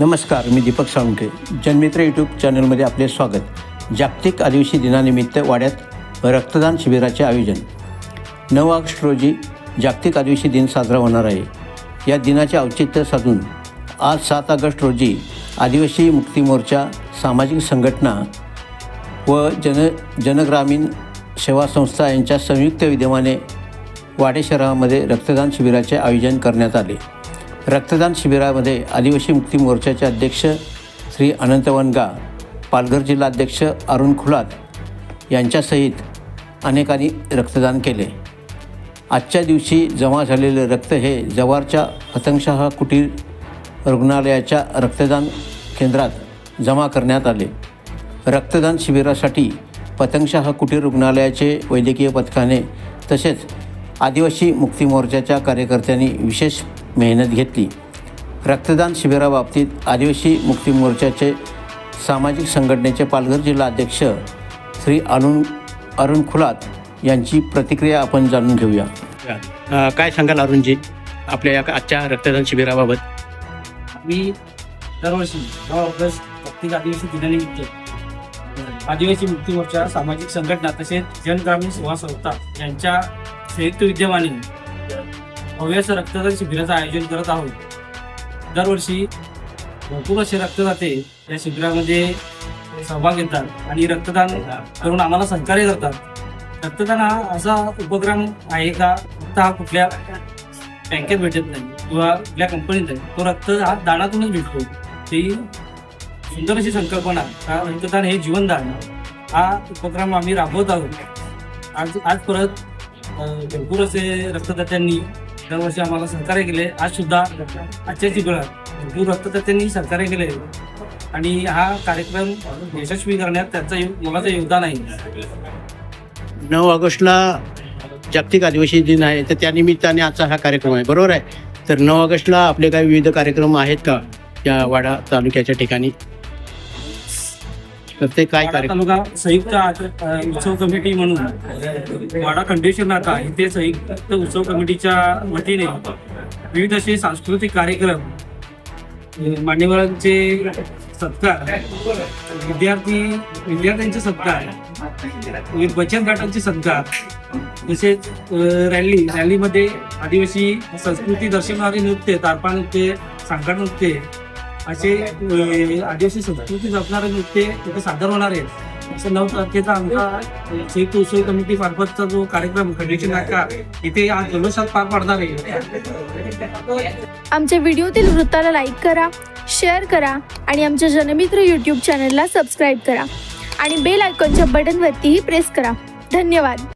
नमस्कार, मी दीपक साळुंखे. जनमित्र यूट्यूब चॅनलमध्ये आपले स्वागत. जागतिक आदिवासी दिनानिमित्त वाड्यात रक्तदान शिबिराचे आयोजन. 9 ऑगस्ट रोजी जागतिक आदिवासी दिन साजरा होणार आहे. या दिनाचे औचित्य साधून आज 7 ऑगस्ट रोजी आदिवासी मुक्ती मोर्चा, सामाजिक संघटना व जनग्रामीण सेवा संस्था यांच्या संयुक्त विद्यमाने वाडे शहरामध्ये रक्तदान शिबिराचे आयोजन करण्यात आले. रक्तदान शिबिरामध्ये आदिवासी मुक्ती मोर्चाचे अध्यक्ष श्री अनंत वनगा, पालघर जिल्हाध्यक्ष अरुण खुलात यांच्यासहित अनेकांनी रक्तदान केले. आजच्या दिवशी जमा झालेले रक्त हे जव्हारच्या पतंगशाह कुटीर रुग्णालयाच्या रक्तदान केंद्रात जमा करण्यात आले. रक्तदान शिबिरासाठी पतंगशाह कुटीर रुग्णालयाचे वैद्यकीय पथकाने तसेच आदिवासी मुक्ती मोर्चाच्या कार्यकर्त्यांनी विशेष मेहनत घेतली. रक्तदान शिबिराबाबतीत आदिवासी मुक्ती मोर्चाचे सामाजिक संघटनेचे पालघर जिल्हा अध्यक्ष श्री अरुण खुलात यांची प्रतिक्रिया आपण जाणून घेऊया. काय सांगाल अरुणजी आपल्या या आजच्या रक्तदान शिबिराबाबत? आम्ही दरवर्षी 9 ऑगस्ट जागतिक आदिवासी दिनानिमित्त आदिवासी मुक्ती मोर्चा, सामाजिक संघटना तसेच जनग्रामीण सेवा संस्था यांच्या संयुक्त विद्यमाने भव्य रक्तदान शिबिराचं आयोजन करत आहोत. दरवर्षी भरपूर असे रक्तदाते या शिबिरामध्ये सहभाग घेतात आणि रक्तदान करून आम्हाला सहकार्य करतात. रक्तदान हा असा उपक्रम आहे का फक्त हा कुठल्या बँकेत भेटत नाही किंवा कुठल्या कंपनीत नाही, तो रक्त हा दानातूनच भेटतो. ती सुंदर अशी संकल्पना, रक्तदान हे जीवनदान हा उपक्रम आम्ही राबवत आहोत. आज परत भरपूर असे रक्तदात्यांनी दरवर्षी आम्हाला सहकार्य केले. आज सुद्धा आजच्या शिबिरात भरपूर रक्तदात्यांनी सहकार्य केले आणि हा कार्यक्रम यशस्वी करण्यात त्यांचं मोलाचं योगदान आहे. 9 ऑगस्टला जागतिक आदिवासी दिन आहे, तर त्यानिमित्ताने आजचा हा कार्यक्रम आहे, बरोबर आहे? तर 9 ऑगस्टला आपले काही विविध कार्यक्रम आहेत का या वाडा तालुक्याच्या ठिकाणी? तर ते काय तालुका संयुक्त उत्सव कमिटी म्हणून वाडा खंडेश्वर नाका इथे संयुक्त उत्सव कमिटीच्या वतीने विविध असे सांस्कृतिक कार्यक्रम, मान्यवरांचे सत्कार, विद्यार्थ्यांचे सत्कार, बचत गटांचे सत्कार, तसेच रॅलीमध्ये आदिवासी संस्कृती दर्शवणारे नृत्य, तारपा नृत्य, सांगड नृत्य असे आदिवासी संस्कृती जपणारे नृत्य तिथे सादर होणार आहेत. असं 9 तारखेचा आमचा संयुक्त उत्सव कमिटी मार्फतचा जो कार्यक्रम खंडेश्वर नाका इथे आज जल्लोषात पार पडणार आहे. आमच्या व्हिडिओतील वृत्ताला लाईक करा, शेअर करा आणि आमच्या जनमित्र यूट्यूब चॅनलला सबस्क्राईब करा आणि बेल आयकॉनच्या बटनवरतीही प्रेस करा. धन्यवाद.